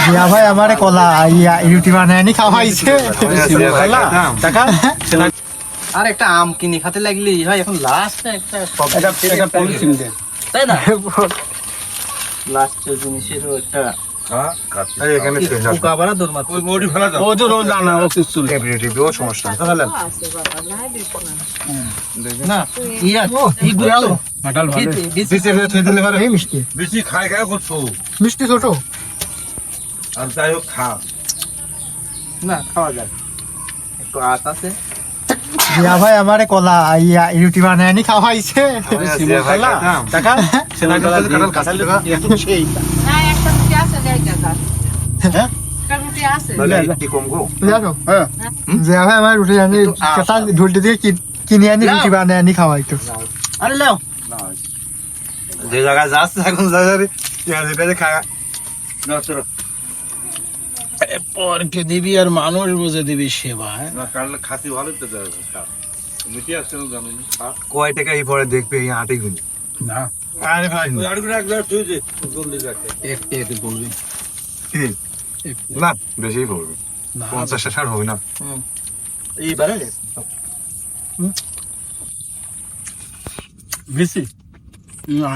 জিয়া ভাই আমারে কলা রুটি বানায় নি খাওয়াইছে। আর একটা আম কিনে খাতে লাগলি হয় এখন লাস্ট একটা তাই না লাস্ট জিনিসের একটা পোকা বাড়া দৌড় না ইয়া মিষ্টি বেশি খাই খাই করছো মিষ্টি ছোট আর যাই হোক খা না খাওয়া যায় একটু আত আছে জিয়া ভাই আমারে কলা রুটি বানায় নি খাওয়াইছে। জিয়া ভাই আমার রুটি আনি ঢুলতে দিয়ে কিনে আনি রুটি বানায় নি খাওয়াইতো। আরে লেও যে জায়গায় যাচ্ছে এখন খাওয়া পরকে দিবি আর মানুষ বুঝে দিবি সেবা। না কারণ খাসি ভালো তো মিটি আসছে না জানি কয় টাকা এই পরে দেখবে এই আটে গুলি না আরে ভাই আড়গুলো এক গ্লাস তুই যে জলদি রাখে একটু বলবি না বেশি পড়বে না 50-60 হবে না এইবারে বেশি না